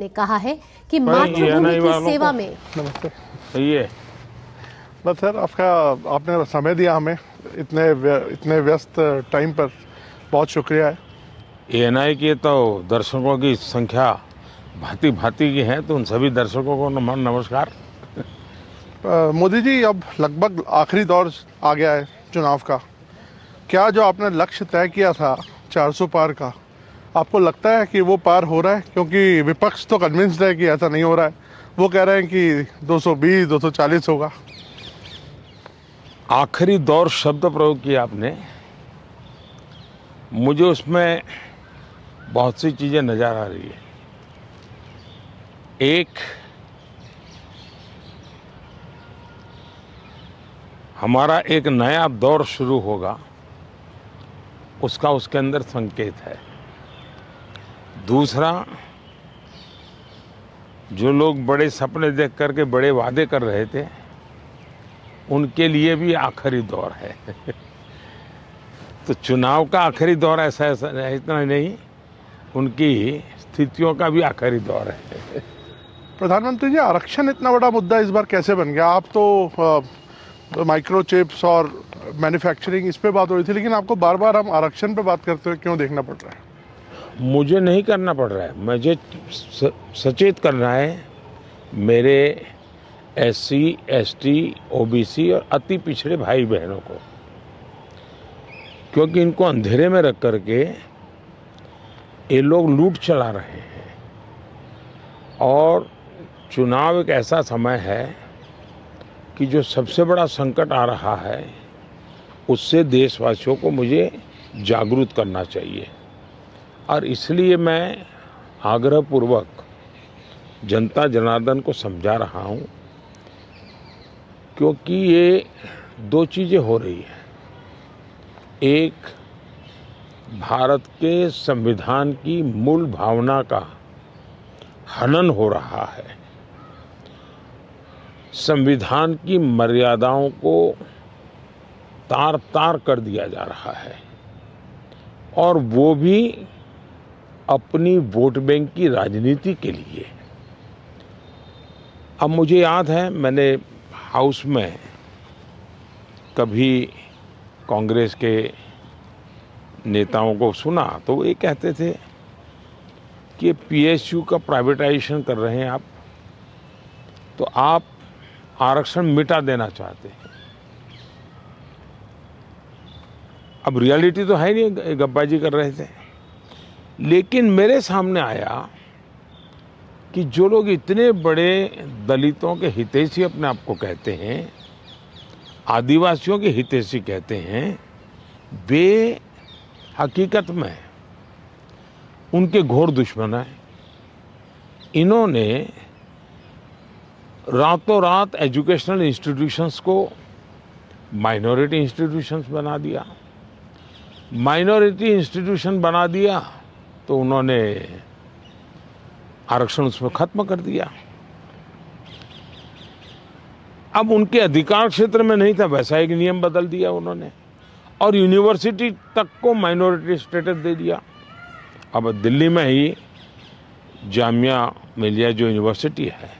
ने कहा है कि मातृभूमि की सेवा में ये बस सर आपने समय दिया हमें इतने व्यस्त टाइम पर, बहुत शुक्रिया है। एएनआई के तो दर्शकों की संख्या भांति भांति की है, तो उन सभी दर्शकों को नमस्कार। मोदी जी, अब लगभग आखिरी दौर आ गया है चुनाव का। क्या जो आपने लक्ष्य तय किया था 400 पार का, आपको लगता है कि वो पार हो रहा है? क्योंकि विपक्ष तो कन्विंस्ड है कि ऐसा नहीं हो रहा है। वो कह रहे हैं कि 220 240 होगा। आखिरी दौर शब्द प्रयोग किया आपने, मुझे उसमें बहुत सी चीजें नजर आ रही है। एक, हमारा एक नया दौर शुरू होगा, उसका उसके अंदर संकेत है। दूसरा, जो लोग बड़े सपने देख करके बड़े वादे कर रहे थे, उनके लिए भी आखिरी दौर है। तो चुनाव का आखिरी दौर ऐसा इतना नहीं, उनकी स्थितियों का भी आखिरी दौर है। प्रधानमंत्री जी, आरक्षण इतना बड़ा मुद्दा इस बार कैसे बन गया? आप तो माइक्रो चिप्स और मैन्युफैक्चरिंग, इस पे बात हो रही थी, लेकिन आपको बार बार हम आरक्षण पे बात करते हुए क्यों देखना पड़ रहा है? मुझे नहीं करना पड़ रहा है, मुझे सचेत करना है मेरे एससी, एसटी, ओबीसी और अति पिछड़े भाई बहनों को, क्योंकि इनको अंधेरे में रख करके ये लोग लूट चला रहे हैं। और चुनाव एक ऐसा समय है कि जो सबसे बड़ा संकट आ रहा है, उससे देशवासियों को मुझे जागरूक करना चाहिए। और इसलिए मैं आग्रहपूर्वक जनता जनार्दन को समझा रहा हूं, क्योंकि ये दो चीजें हो रही हैं। एक, भारत के संविधान की मूल भावना का हनन हो रहा है, संविधान की मर्यादाओं को तार तार कर दिया जा रहा है, और वो भी अपनी वोट बैंक की राजनीति के लिए। अब मुझे याद है, मैंने हाउस में कभी कांग्रेस के नेताओं को सुना, तो वो ये कहते थे कि पीएसयू का प्राइवेटाइजेशन कर रहे हैं आप, तो आप आरक्षण मिटा देना चाहते हैं। अब रियलिटी तो है नहीं, गप्पाजी कर रहे थे। लेकिन मेरे सामने आया कि जो लोग इतने बड़े दलितों के हितैषी अपने आप को कहते हैं, आदिवासियों के हितैषी कहते हैं, वे हकीकत में उनके घोर दुश्मन हैं। इन्होंने रातों रात एजुकेशनल इंस्टीट्यूशंस को माइनॉरिटी इंस्टीट्यूशंस बना दिया। माइनॉरिटी इंस्टीट्यूशन बना दिया तो उन्होंने आरक्षण उसमें खत्म कर दिया। अब उनके अधिकार क्षेत्र में नहीं था, वैसा एक नियम बदल दिया उन्होंने, और यूनिवर्सिटी तक को माइनॉरिटी स्टेटस दे दिया। अब दिल्ली में ही जामिया मिलिया जो यूनिवर्सिटी है,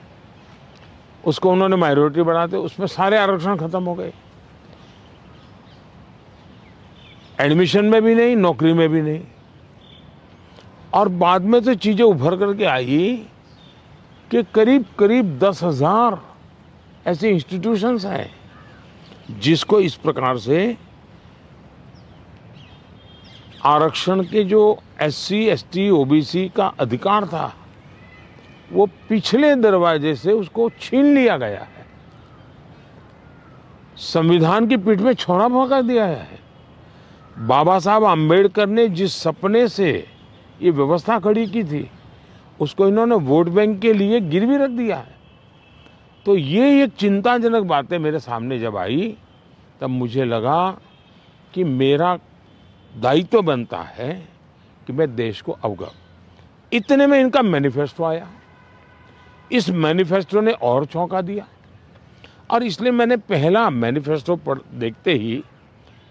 उसको उन्होंने माइनॉरिटी बना दिया, उसमें सारे आरक्षण खत्म हो गए। एडमिशन में भी नहीं, नौकरी में भी नहीं। और बाद में तो चीजें उभर करके आई कि करीब करीब 10,000 ऐसे इंस्टीट्यूशंस हैं जिसको इस प्रकार से आरक्षण के जो एससी, एसटी, ओबीसी का अधिकार था, वो पिछले दरवाजे से उसको छीन लिया गया है। संविधान की पीठ में छोड़ा भोंका दिया है। बाबा साहब आम्बेडकर ने जिस सपने से ये व्यवस्था खड़ी की थी, उसको इन्होंने वोट बैंक के लिए गिरवी रख दिया है। तो ये एक चिंताजनक बातें मेरे सामने जब आई, तब मुझे लगा कि मेरा दायित्व बनता है कि मैं देश को अवगत। इतने में इनका मैनिफेस्टो आया। इस मैनिफेस्टो ने और चौंका दिया, और इसलिए मैंने पहला मैनिफेस्टो देखते ही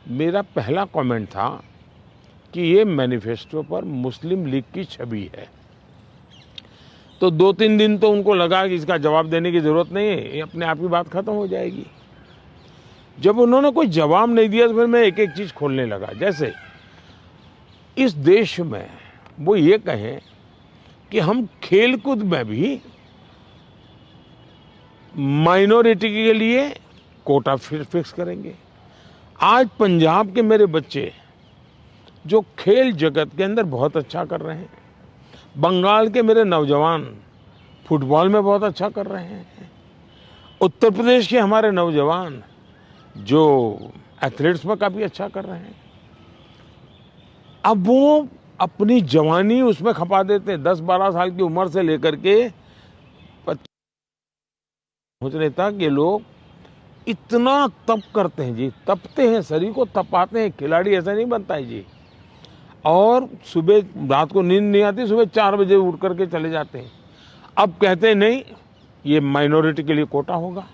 मेरा पहला कमेंट था कि ये मैनिफेस्टो पर मुस्लिम लीग की छवि है। तो 2-3 दिन तो उनको लगा कि इसका जवाब देने की ज़रूरत नहीं है, ये अपने आप ही बात खत्म हो जाएगी। जब उन्होंने कोई जवाब नहीं दिया तो फिर मैं एक एक चीज़ खोलने लगा। जैसे इस देश में वो ये कहें कि हम खेलकूद में भी माइनॉरिटी के लिए कोटा फिक्स करेंगे। आज पंजाब के मेरे बच्चे जो खेल जगत के अंदर बहुत अच्छा कर रहे हैं, बंगाल के मेरे नौजवान फुटबॉल में बहुत अच्छा कर रहे हैं, उत्तर प्रदेश के हमारे नौजवान जो एथलीट्स में काफ़ी अच्छा कर रहे हैं, अब वो अपनी जवानी उसमें खपा देते हैं। 10-12 साल की उम्र से लेकर के 25 सोचने तक ये लोग इतना तप करते हैं जी, तपते हैं, शरीर को तपाते हैं। खिलाड़ी ऐसा नहीं बनता है जी। और सुबह रात को नींद नहीं आती, सुबह 4 बजे उठ करके चले जाते हैं। अब कहते हैं नहीं ये माइनॉरिटी के लिए कोटा होगा,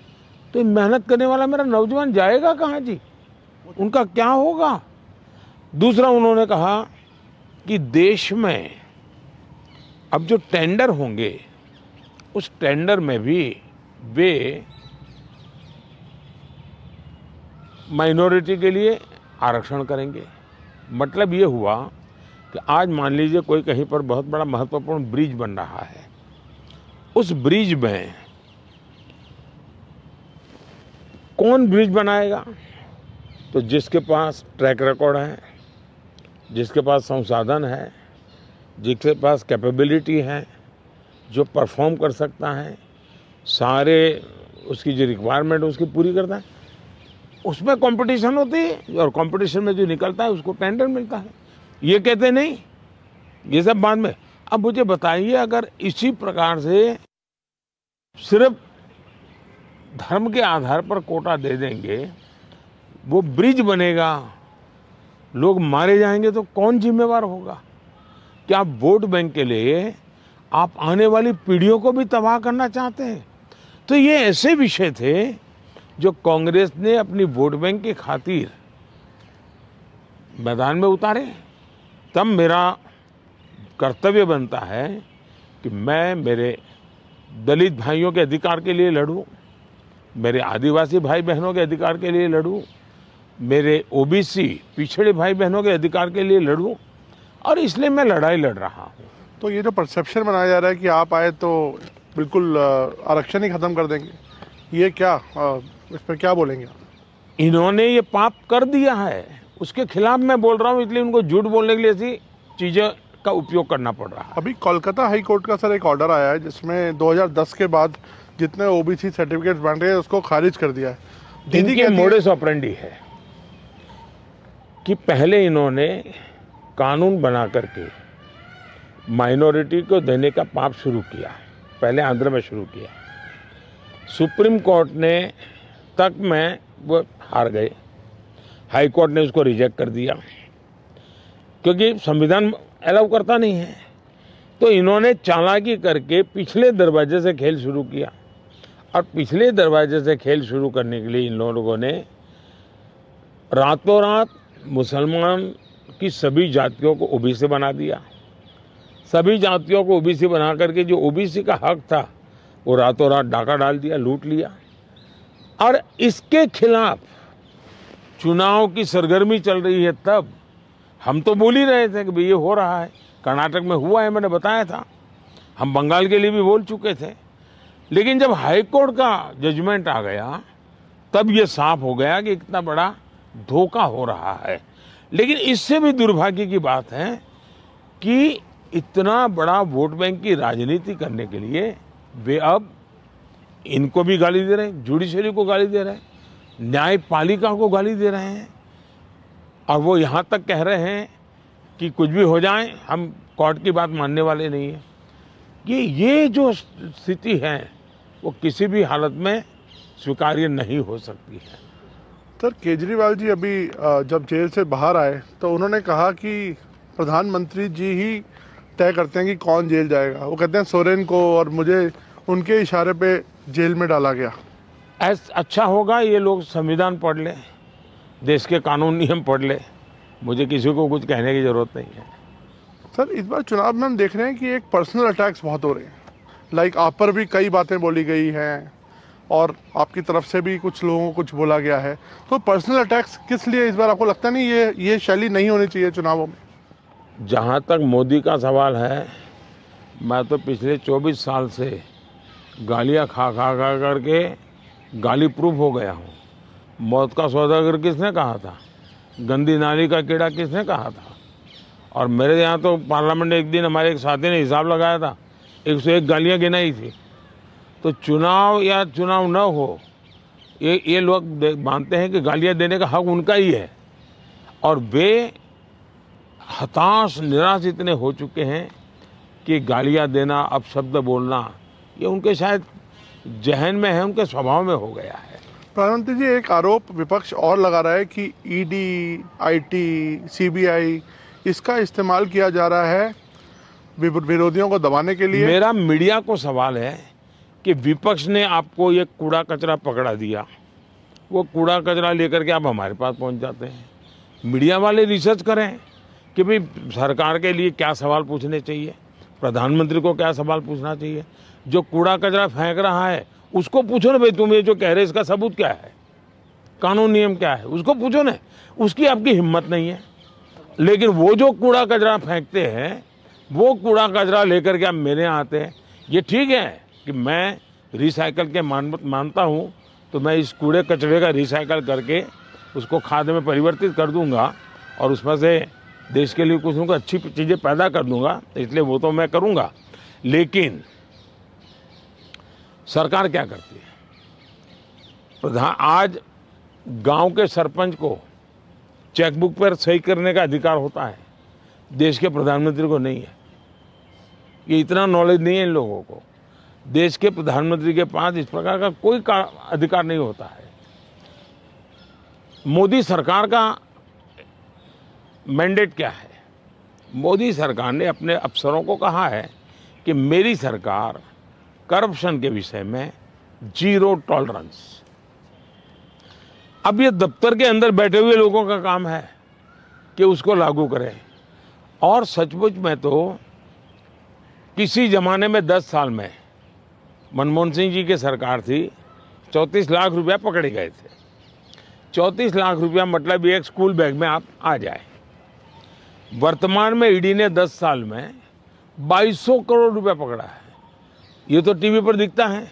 तो मेहनत करने वाला मेरा नौजवान जाएगा कहाँ जी, उनका क्या होगा। दूसरा उन्होंने कहा कि देश में अब जो टेंडर होंगे उस टेंडर में भी वे माइनॉरिटी के लिए आरक्षण करेंगे। मतलब ये हुआ कि आज मान लीजिए कोई कहीं पर बहुत बड़ा महत्वपूर्ण ब्रिज बन रहा है, उस ब्रिज में कौन ब्रिज बनाएगा, तो जिसके पास ट्रैक रिकॉर्ड है, जिसके पास संसाधन है, जिसके पास कैपेबिलिटी है, जो परफॉर्म कर सकता है, सारे उसकी जो रिक्वायरमेंट उसकी पूरी करता है, उसमें कंपटीशन होती है और कंपटीशन में जो निकलता है उसको टेंडर मिलता है। ये कहते नहीं, ये सब बाद में। अब मुझे बताइए, अगर इसी प्रकार से सिर्फ धर्म के आधार पर कोटा दे देंगे, वो ब्रिज बनेगा, लोग मारे जाएंगे, तो कौन जिम्मेवार होगा। क्या आप वोट बैंक के लिए आप आने वाली पीढ़ियों को भी तबाह करना चाहते हैं। तो ये ऐसे विषय थे जो कांग्रेस ने अपनी वोट बैंक की खातिर मैदान में उतारे। तब मेरा कर्तव्य बनता है कि मैं मेरे दलित भाइयों के अधिकार के लिए लड़ूं, मेरे आदिवासी भाई बहनों के अधिकार के लिए लड़ूं, मेरे ओबीसी पिछड़े भाई बहनों के अधिकार के लिए लड़ूं, और इसलिए मैं लड़ाई लड़ रहा हूं। तो ये जो परसेप्शन बनाया जा रहा है कि आप आए तो बिल्कुल आरक्षण ही खत्म कर देंगे, ये क्या, इस पर क्या बोलेंगे आप? इन्होंने ये पाप कर दिया है, उसके खिलाफ मैं बोल रहा हूँ, इसलिए उनको झूठ बोलने के लिए ऐसी चीज़ें का उपयोग करना पड़ रहा है। अभी कोलकाता हाई कोर्ट का सर एक ऑर्डर आया है जिसमें 2010 के बाद जितने ओबीसी सर्टिफिकेट्स बन रहे हैं उसको खारिज कर दिया है। इनके मोडस ऑपरेंडी है कि पहले इन्होंने कानून बना करके माइनॉरिटी को देने का पाप शुरू किया, पहले आंध्र में शुरू किया। सुप्रीम कोर्ट ने तक में वो हार गए, हाई कोर्ट ने उसको रिजेक्ट कर दिया क्योंकि संविधान अलाउ करता नहीं है। तो इन्होंने चालाकी करके पिछले दरवाजे से खेल शुरू किया, और पिछले दरवाजे से खेल शुरू करने के लिए इन लोगों ने रातों रात मुसलमान की सभी जातियों को ओबीसी बना दिया। सभी जातियों को ओबीसी बना करके जो ओबीसी का हक था वो रातों रात डाका डाल दिया, लूट लिया। और इसके खिलाफ चुनाव की सरगर्मी चल रही है। तब हम तो बोल ही रहे थे कि भाई ये हो रहा है, कर्नाटक में हुआ है, मैंने बताया था, हम बंगाल के लिए भी बोल चुके थे। लेकिन जब हाई कोर्ट का जजमेंट आ गया तब ये साफ हो गया कि इतना बड़ा धोखा हो रहा है। लेकिन इससे भी दुर्भाग्य की बात है कि इतना बड़ा वोट बैंक की राजनीति करने के लिए वे अब इनको भी गाली दे रहे हैं, जुडिशरी को गाली दे रहे हैं, न्यायपालिका को गाली दे रहे हैं, और वो यहाँ तक कह रहे हैं कि कुछ भी हो जाए हम कोर्ट की बात मानने वाले नहीं हैं। ये जो स्थिति है वो किसी भी हालत में स्वीकार्य नहीं हो सकती है। सर, केजरीवाल जी अभी जब जेल से बाहर आए तो उन्होंने कहा कि प्रधानमंत्री जी ही तय करते हैं कि कौन जेल जाएगा। वो कहते हैं सोरेन को और मुझे उनके इशारे पे जेल में डाला गया। अच्छा होगा ये लोग संविधान पढ़ ले, देश के कानून नियम पढ़ ले, मुझे किसी को कुछ कहने की ज़रूरत नहीं है। सर, इस बार चुनाव में हम देख रहे हैं कि एक पर्सनल अटैक्स बहुत हो रहे हैं। लाइक आप पर भी कई बातें बोली गई हैं और आपकी तरफ से भी कुछ लोगों को कुछ बोला गया है, तो पर्सनल अटैक्स किस लिए इस बार? आपको लगता नहीं ये शैली नहीं होनी चाहिए चुनावों में? जहाँ तक मोदी का सवाल है, मैं तो पिछले 24 साल से गालियाँ खा करके गाली प्रूफ हो गया हूँ। मौत का सौदागर किसने कहा था? गंदी नाली का कीड़ा किसने कहा था? और मेरे यहाँ तो पार्लियामेंट में एक दिन हमारे एक साथी ने हिसाब लगाया था, 101 गालियाँ गिनाई थी। तो चुनाव या चुनाव न हो, ये लोग मानते हैं कि गालियाँ देने का हक उनका ही है, और वे हताश निराश इतने हो चुके हैं कि गालियाँ देना, अपशब्द बोलना, ये उनके शायद जहन में है, उनके स्वभाव में हो गया है। प्रधानमंत्री जी, एक आरोप विपक्ष और लगा रहा है कि ईडी, आईटी, सीबीआई इसका इस्तेमाल किया जा रहा है विरोधियों को दबाने के लिए। मेरा मीडिया को सवाल है कि विपक्ष ने आपको ये कूड़ा कचरा पकड़ा दिया, वो कूड़ा कचरा लेकर के आप हमारे पास पहुंच जाते हैं। मीडिया वाले रिसर्च करें कि भाई सरकार के लिए क्या सवाल पूछने चाहिए, प्रधानमंत्री को क्या सवाल पूछना चाहिए। जो कूड़ा कचरा फेंक रहा है उसको पूछो ना, भाई तुम ये जो कह रहे इसका सबूत क्या है, कानून नियम क्या है, उसको पूछो ना। उसकी आपकी हिम्मत नहीं है। लेकिन वो जो कूड़ा कचरा फेंकते हैं, वो कूड़ा कचरा लेकर के आप मेरे यहाँ आते हैं। ये ठीक है कि मैं रिसाइकल के मानता हूँ, तो मैं इस कूड़े कचरे का रिसाइकल करके उसको खाद में परिवर्तित कर दूंगा और उसमें से देश के लिए कुछ अच्छी चीज़ें पैदा कर दूंगा, इसलिए वो तो मैं करूंगा। लेकिन सरकार क्या करती है? आज गांव के सरपंच को चेकबुक पर सही करने का अधिकार होता है, देश के प्रधानमंत्री को नहीं है। ये इतना नॉलेज नहीं है इन लोगों को। देश के प्रधानमंत्री के पास इस प्रकार का कोई अधिकार नहीं होता है। मोदी सरकार का मैंडेट क्या है? मोदी सरकार ने अपने अफसरों को कहा है कि मेरी सरकार करप्शन के विषय में जीरो टॉलरेंस। अब ये दफ्तर के अंदर बैठे हुए लोगों का काम है कि उसको लागू करें। और सचमुच में तो किसी जमाने में 10 साल में मनमोहन सिंह जी की सरकार थी, 34 लाख रुपया पकड़े गए थे। 34 लाख रुपया मतलब एक स्कूल बैग में आप आ जाए। वर्तमान में ईडी ने 10 साल में 2200 करोड़ रुपया पकड़ा है। ये तो टीवी पर दिखता है,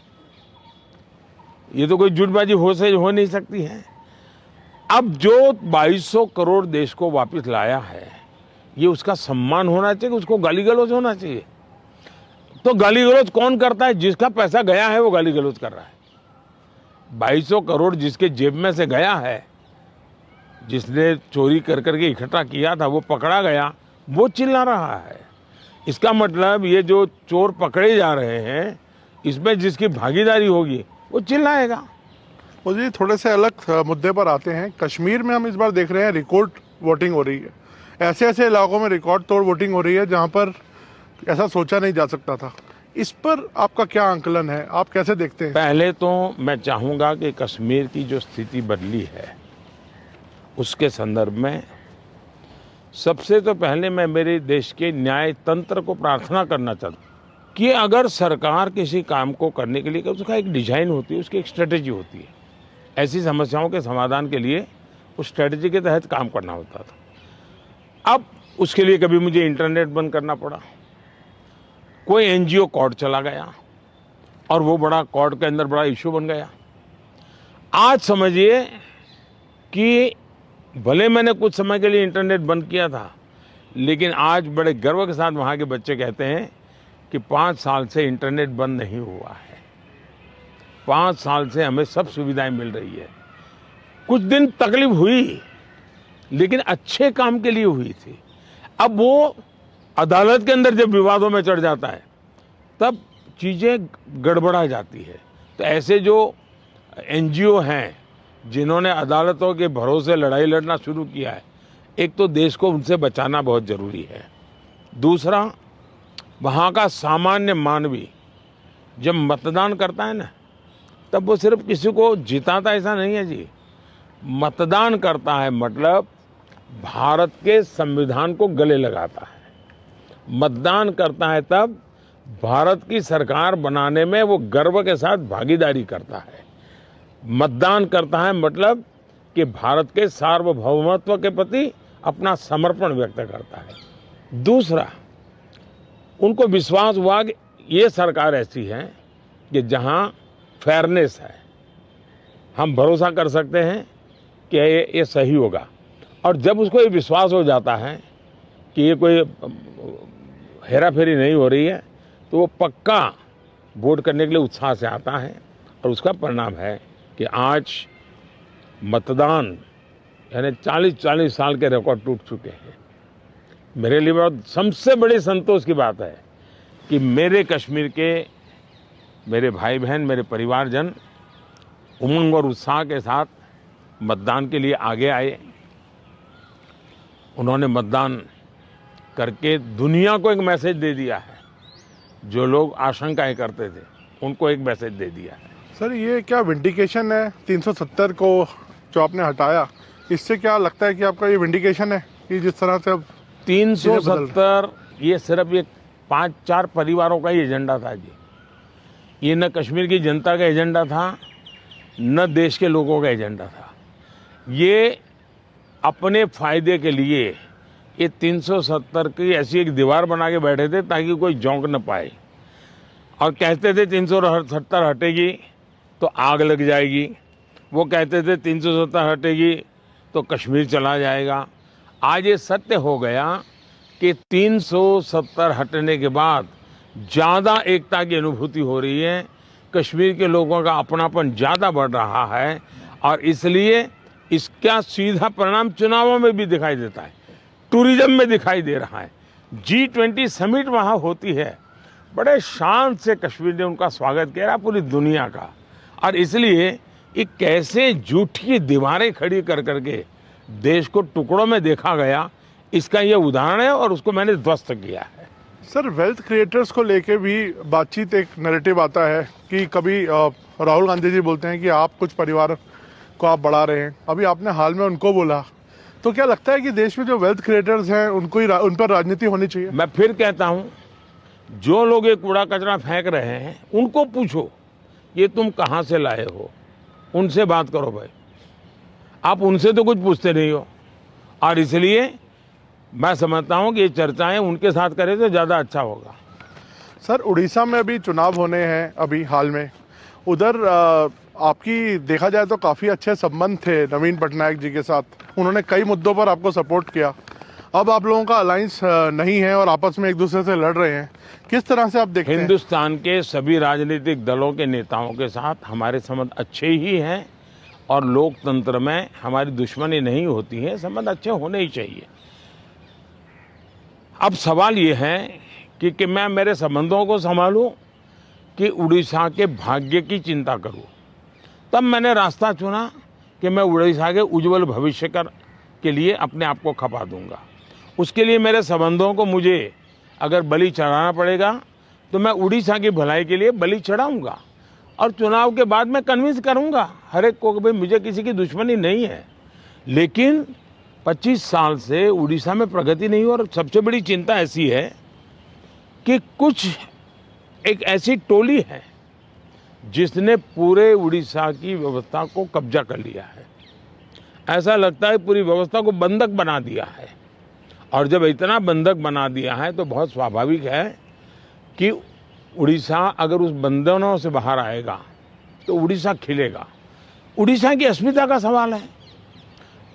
ये तो कोई झूठबाजी हो नहीं सकती है। अब जो 2200 करोड़ देश को वापस लाया है, ये उसका सम्मान होना चाहिए, उसको गाली गलौज होना चाहिए। तो गाली गलौज कौन करता है? जिसका पैसा गया है वो गाली गलौज कर रहा है। 2200 करोड़ जिसके जेब में से गया है, जिसने चोरी कर करके इकट्ठा किया था, वो पकड़ा गया, वो चिल्ला रहा है। इसका मतलब ये जो चोर पकड़े जा रहे हैं, इसमें जिसकी भागीदारी होगी वो चिल्लाएगा। मुझे थोड़े से अलग मुद्दे पर आते हैं। कश्मीर में हम इस बार देख रहे हैं रिकॉर्ड वोटिंग हो रही है। ऐसे ऐसे इलाकों में रिकॉर्ड तोड़ वोटिंग हो रही है जहां पर ऐसा सोचा नहीं जा सकता था। इस पर आपका क्या आंकलन है, आप कैसे देखते हैं? पहले तो मैं चाहूँगा कि कश्मीर की जो स्थिति बदली है उसके संदर्भ में सबसे तो पहले मैं मेरे देश के न्याय तंत्र को प्रार्थना करना चाहता हूँ कि अगर सरकार किसी काम को करने के लिए, उसका एक डिजाइन होती है, उसकी एक स्ट्रेटेजी होती है। ऐसी समस्याओं के समाधान के लिए उस स्ट्रेटेजी के तहत काम करना होता था। अब उसके लिए कभी मुझे इंटरनेट बंद करना पड़ा, कोई एनजीओ कोर्ट चला गया और वो बड़ा कोर्ट के अंदर बड़ा इशू बन गया। आज समझिए कि भले मैंने कुछ समय के लिए इंटरनेट बंद किया था, लेकिन आज बड़े गर्व के साथ वहाँ के बच्चे कहते हैं कि 5 साल से इंटरनेट बंद नहीं हुआ है, 5 साल से हमें सब सुविधाएं मिल रही है। कुछ दिन तकलीफ हुई, लेकिन अच्छे काम के लिए हुई थी। अब वो अदालत के अंदर जब विवादों में चढ़ जाता है, तब चीज़ें गड़बड़ा जाती है। तो ऐसे जो एनजीओ हैं जिन्होंने अदालतों के भरोसे लड़ाई लड़ना शुरू किया है, एक तो देश को उनसे बचाना बहुत ज़रूरी है। दूसरा, वहाँ का सामान्य मानवी जब मतदान करता है ना, तब वो सिर्फ किसी को जिताता ऐसा नहीं है जी। मतदान करता है मतलब भारत के संविधान को गले लगाता है। मतदान करता है तब भारत की सरकार बनाने में वो गर्व के साथ भागीदारी करता है। मतदान करता है मतलब कि भारत के सार्वभौमत्व के प्रति अपना समर्पण व्यक्त करता है। दूसरा, उनको विश्वास हुआ कि ये सरकार ऐसी है कि जहां फेयरनेस है, हम भरोसा कर सकते हैं कि ये सही होगा। और जब उसको ये विश्वास हो जाता है कि ये कोई हेरा फेरी नहीं हो रही है, तो वो पक्का वोट करने के लिए उत्साह से आता है। और उसका परिणाम है कि आज मतदान यानी 40-40 साल के रिकॉर्ड टूट चुके हैं। मेरे लिए बहुत सबसे बड़ी संतोष की बात है कि मेरे कश्मीर के मेरे भाई बहन, मेरे परिवारजन उमंग और उत्साह के साथ मतदान के लिए आगे आए। उन्होंने मतदान करके दुनिया को एक मैसेज दे दिया है। जो लोग आशंकाएं करते थे उनको एक मैसेज दे दिया है। सर, ये क्या विंडिकेशन है 370 को जो आपने हटाया, इससे क्या लगता है कि आपका ये विंडिकेशन है कि जिस तरह से अब 370 ये सिर्फ एक 5-4 परिवारों का ही एजेंडा था जी। ये न कश्मीर की जनता का एजेंडा था, न देश के लोगों का एजेंडा था। ये अपने फायदे के लिए ये 370 की ऐसी एक दीवार बना के बैठे थे ताकि कोई झोंक न पाए। और कहते थे 370 हटेगी तो आग लग जाएगी। वो कहते थे 370 हटेगी तो कश्मीर चला जाएगा। आज ये सत्य हो गया कि 370 हटने के बाद ज़्यादा एकता की अनुभूति हो रही है। कश्मीर के लोगों का अपनापन ज़्यादा बढ़ रहा है और इसलिए इसका सीधा परिणाम चुनावों में भी दिखाई देता है, टूरिज्म में दिखाई दे रहा है। G20 समिट वहाँ होती है, बड़े शान से कश्मीर ने उनका स्वागत किया पूरी दुनिया का। और इसलिए ये कैसे झूठी दीवारें खड़ी कर करके देश को टुकड़ों में देखा गया, इसका ये उदाहरण है और उसको मैंने ध्वस्त किया है। सर, वेल्थ क्रिएटर्स को लेके भी बातचीत, एक नैरेटिव आता है कि कभी राहुल गांधी जी बोलते हैं कि आप कुछ परिवार को आप बढ़ा रहे हैं, अभी आपने हाल में उनको बोला, तो क्या लगता है कि देश में जो वेल्थ क्रिएटर्स हैं उनको ही उन पर राजनीति होनी चाहिए? मैं फिर कहता हूँ, जो लोग ये कूड़ा कचरा फेंक रहे हैं उनको पूछो ये तुम कहाँ से लाए हो, उनसे बात करो भाई। आप उनसे तो कुछ पूछते नहीं हो। और इसलिए मैं समझता हूँ कि ये चर्चाएं उनके साथ करें तो ज़्यादा अच्छा होगा। सर, उड़ीसा में अभी चुनाव होने हैं अभी हाल में, उधर आपकी देखा जाए तो काफ़ी अच्छे संबंध थे नवीन पटनायक जी के साथ, उन्होंने कई मुद्दों पर आपको सपोर्ट किया। अब आप लोगों का अलायंस नहीं है और आपस में एक दूसरे से लड़ रहे हैं, किस तरह से आप देखते हैं? हिंदुस्तान के सभी राजनीतिक दलों के नेताओं के साथ हमारे संबंध अच्छे ही हैं और लोकतंत्र में हमारी दुश्मनी नहीं होती है, संबंध अच्छे होने ही चाहिए। अब सवाल ये है कि मैं मेरे संबंधों को संभालूं कि उड़ीसा के भाग्य की चिंता करूं। तब मैंने रास्ता चुना कि मैं उड़ीसा के उज्जवल भविष्य के लिए अपने आप को खपा दूंगा। उसके लिए मेरे संबंधों को मुझे अगर बलि चढ़ाना पड़ेगा तो मैं उड़ीसा की भलाई के लिए बलि चढ़ाऊंगा और चुनाव के बाद मैं कन्विंस करूंगा हर एक को कि भाई मुझे किसी की दुश्मनी नहीं है। लेकिन 25 साल से उड़ीसा में प्रगति नहीं हो और सबसे बड़ी चिंता ऐसी है कि कुछ एक ऐसी टोली है जिसने पूरे उड़ीसा की व्यवस्था को कब्जा कर लिया है। ऐसा लगता है पूरी व्यवस्था को बंधक बना दिया है। और जब इतना बंधक बना दिया है तो बहुत स्वाभाविक है कि उड़ीसा अगर उस बंधनों से बाहर आएगा तो उड़ीसा खिलेगा। उड़ीसा की अस्मिता का सवाल है।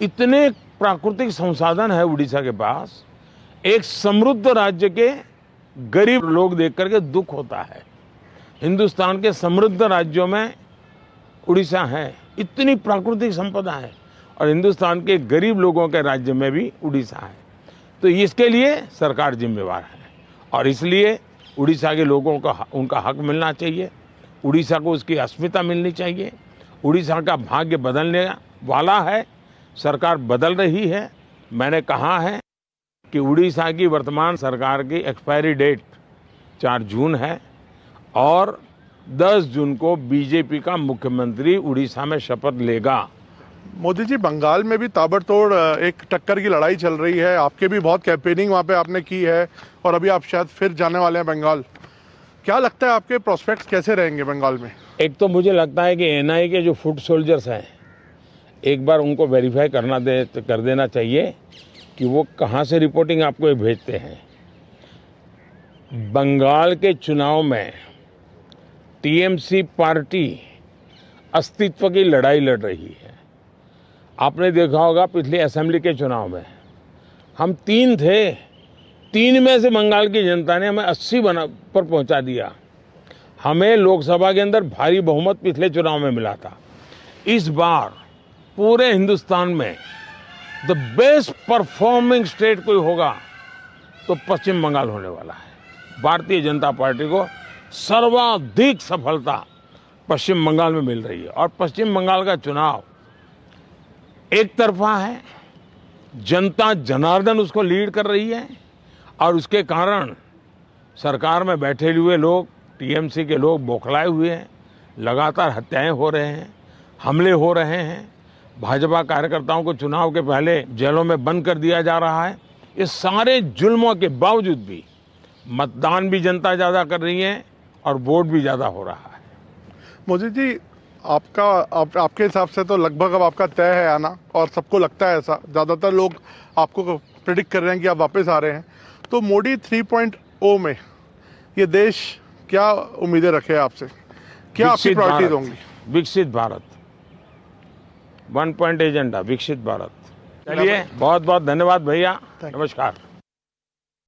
इतने प्राकृतिक संसाधन है उड़ीसा के पास, एक समृद्ध राज्य के गरीब लोग देख करके दुख होता है। हिंदुस्तान के समृद्ध राज्यों में उड़ीसा है, इतनी प्राकृतिक संपदा है और हिंदुस्तान के गरीब लोगों के राज्य में भी उड़ीसा है। तो इसके लिए सरकार जिम्मेवार है और इसलिए उड़ीसा के लोगों का उनका हक मिलना चाहिए, उड़ीसा को उसकी अस्मिता मिलनी चाहिए। उड़ीसा का भाग्य बदलने वाला है, सरकार बदल रही है। मैंने कहा है कि उड़ीसा की वर्तमान सरकार की एक्सपायरी डेट 4 जून है और 10 जून को बीजेपी का मुख्यमंत्री उड़ीसा में शपथ लेगा। मोदी जी, बंगाल में भी ताबड़तोड़ एक टक्कर की लड़ाई चल रही है, आपके भी बहुत कैंपेनिंग वहाँ पे आपने की है और अभी आप शायद फिर जाने वाले हैं बंगाल, क्या लगता है आपके प्रोस्पेक्ट्स कैसे रहेंगे बंगाल में? एक तो मुझे लगता है कि एनआईए के जो फुट सोल्जर्स हैं, एक बार उनको वेरीफाई कर देना चाहिए कि वो कहाँ से रिपोर्टिंग आपको ये भेजते हैं। बंगाल के चुनाव में टीएमसी पार्टी अस्तित्व की लड़ाई लड़ रही है। आपने देखा होगा पिछले असेंबली के चुनाव में हम 3 थे, 3 में से बंगाल की जनता ने हमें 80 पर पहुंचा दिया। हमें लोकसभा के अंदर भारी बहुमत पिछले चुनाव में मिला था। इस बार पूरे हिंदुस्तान में द बेस्ट परफॉर्मिंग स्टेट कोई होगा तो पश्चिम बंगाल होने वाला है। भारतीय जनता पार्टी को सर्वाधिक सफलता पश्चिम बंगाल में मिल रही है और पश्चिम बंगाल का चुनाव एक तरफा है, जनता जनार्दन उसको लीड कर रही है और उसके कारण सरकार में बैठे हुए लोग, टीएमसी के लोग बौखलाए हुए हैं। लगातार हत्याएं हो रहे हैं, हमले हो रहे हैं, भाजपा कार्यकर्ताओं को चुनाव के पहले जेलों में बंद कर दिया जा रहा है। इस सारे जुल्मों के बावजूद भी मतदान भी जनता ज़्यादा कर रही है और वोट भी ज़्यादा हो रहा है। मोदी जी, आपके हिसाब से तो लगभग अब आपका तय है आना, और सबको लगता है ऐसा, ज़्यादातर लोग आपको प्रेडिक्ट कर रहे हैं कि आप वापस आ रहे हैं। तो मोदी 3.0 में ये देश क्या उम्मीदें रखे आपसे? क्या आपकी प्रायोरिटीज होंगी? विकसित भारत, 1 पॉइंट एजेंडा, विकसित भारत। चलिए, बहुत बहुत धन्यवाद भैया, नमस्कार।